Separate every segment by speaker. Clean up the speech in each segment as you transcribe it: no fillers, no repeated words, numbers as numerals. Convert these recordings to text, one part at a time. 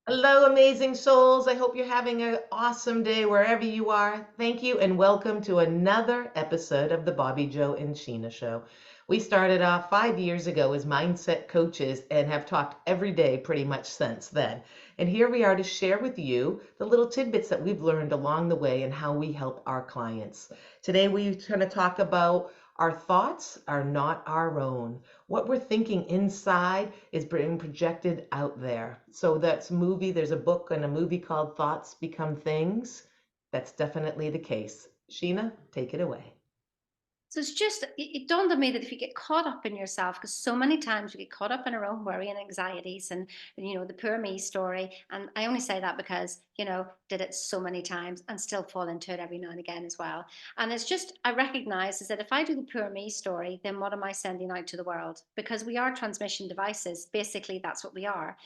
Speaker 1: Hello, amazing souls. I hope you're having an awesome day wherever you are. Thank you and welcome to another episode of the Bobbi Jo and Sheena Show. We started off 5 years ago as mindset coaches and have talked every day pretty much since then. And here we are to share with you the little tidbits that we've learned along the way and how we help our clients. Today, we're going to talk about our thoughts are not our own. What we're thinking inside is being projected out there. So that's movie. There's a book and a movie called Thoughts Become Things. That's definitely the case. Sheena, take it away.
Speaker 2: So it's just, it dawned on me that if you get caught up in yourself, because so many times we get caught up in our own worry and anxieties and the poor me story. And I only say that because, did it so many times and still fall into it every now and again as well. And it's just, I recognize is that if I do the poor me story, then what am I sending out to the world? Because we are transmission devices. Basically, that's what we are.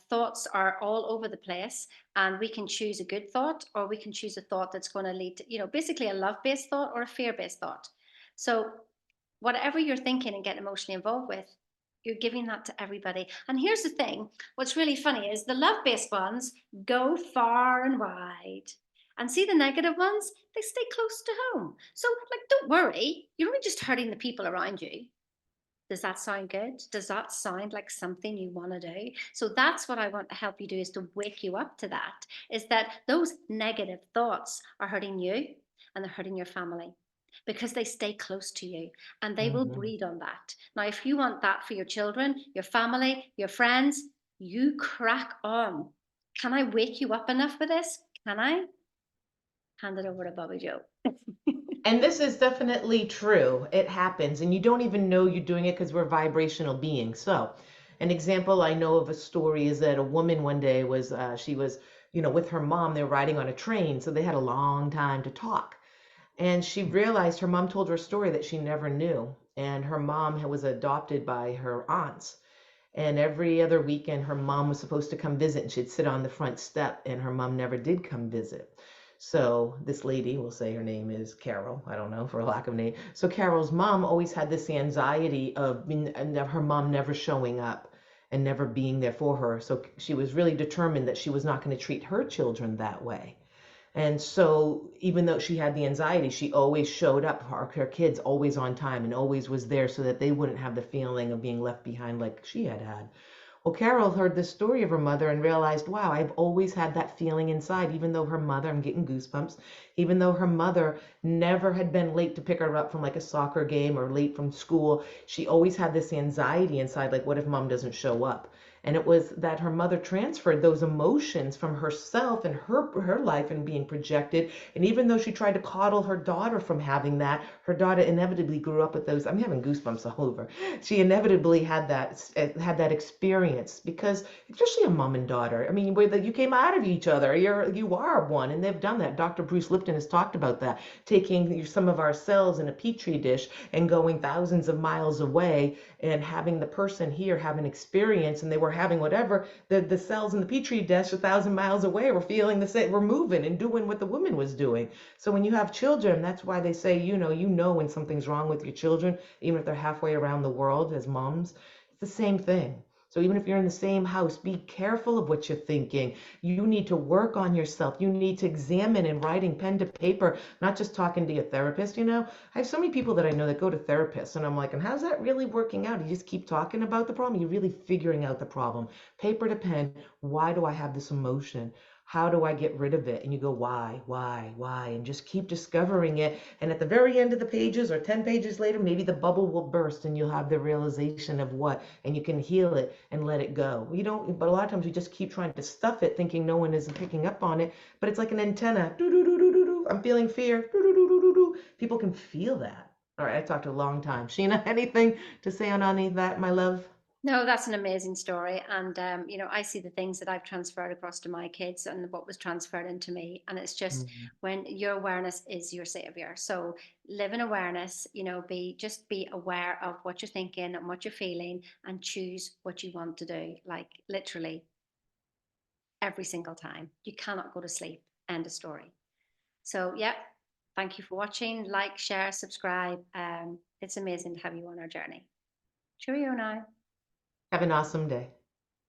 Speaker 2: Thoughts are all over the place, and we can choose a good thought or we can choose a thought that's going to lead to basically a love-based thought or a fear-based thought. So whatever you're thinking and getting emotionally involved with, you're giving that to everybody. And here's the thing, what's really funny is the love-based ones go far and wide, and see the negative ones, they stay close to home. So like, don't worry, you're only just hurting the people around you. Does that sound good? Does that sound like something you want to do? So that's what I want to help you do, is to wake you up to that, is that those negative thoughts are hurting you and they're hurting your family because they stay close to you and they will
Speaker 1: Mhm.
Speaker 2: breed on that. Now, if you want that for your children, your family, your friends, you crack on. Can I wake you up enough for this? Can I? Hand it over to Bobby Joe.
Speaker 1: And this is definitely true. It happens, and you don't even know you're doing it because we're vibrational beings. So, an example I know of a story is that a woman one day she was, with her mom. They were riding on a train, so they had a long time to talk. And she realized her mom told her a story that she never knew. And her mom was adopted by her aunts. And every other weekend, her mom was supposed to come visit, and she'd sit on the front step, and her mom never did come visit. So this lady, we'll say her name is Carol, I don't know, for a lack of name. So Carol's mom always had this anxiety of her mom never showing up and never being there for her. So she was really determined that she was not going to treat her children that way. And so, even though she had the anxiety, she always showed up for her kids, always on time, and always was there so that they wouldn't have the feeling of being left behind like she had had. Well, Carol heard the story of her mother and realized, wow, I've always had that feeling inside, even though her mother, I'm getting goosebumps, even though her mother never had been late to pick her up from like a soccer game or late from school, she always had this anxiety inside, like, what if mom doesn't show up? And it was that her mother transferred those emotions from herself and her life and being projected. And even though she tried to coddle her daughter from having that, her daughter inevitably grew up with those. I'm having goosebumps all over. She inevitably had that experience because, especially a mom and daughter. I mean, where you came out of each other. You are one, and they've done that. Dr. Bruce Lipton has talked about that, taking some of our cells in a petri dish and going thousands of miles away and having the person here have an experience, and they were having whatever the cells in the petri dish 1,000 miles away were feeling the same, were moving and doing what the woman was doing. So when you have children, that's why they say, you know when something's wrong with your children, even if they're halfway around the world as moms. It's the same thing. So even if you're in the same house, be careful of what you're thinking. You need to work on yourself. You need to examine and writing pen to paper, not just talking to your therapist. I have so many people that I know that go to therapists, and I'm like, and how's that really working out? You just keep talking about the problem. You're really figuring out the problem. Paper to pen. Why do I have this emotion? How do I get rid of it? And you go, why? And just keep discovering it. And at the very end of the pages or 10 pages later, maybe the bubble will burst and you'll have the realization of what, and you can heal it and let it go. You don't, but a lot of times we just keep trying to stuff it thinking no one isn't picking up on it. But it's like an antenna. Do, do, do, do, do, do. I'm feeling fear. Do, do, do, do, do, do. People can feel that. All right, I talked a long time. Sheena, anything to say on any of that, my love?
Speaker 2: No, that's an amazing story. And, I see the things that I've transferred across to my kids and what was transferred into me. And it's just
Speaker 1: Mhm.
Speaker 2: when your awareness is your savior. So live in awareness, be aware of what you're thinking and what you're feeling and choose what you want to do. Like literally every single time. You cannot go to sleep. End of story. So, yeah, thank you for watching. Like, share, subscribe. It's amazing to have you on our journey. Cheerio now.
Speaker 1: Have an awesome day.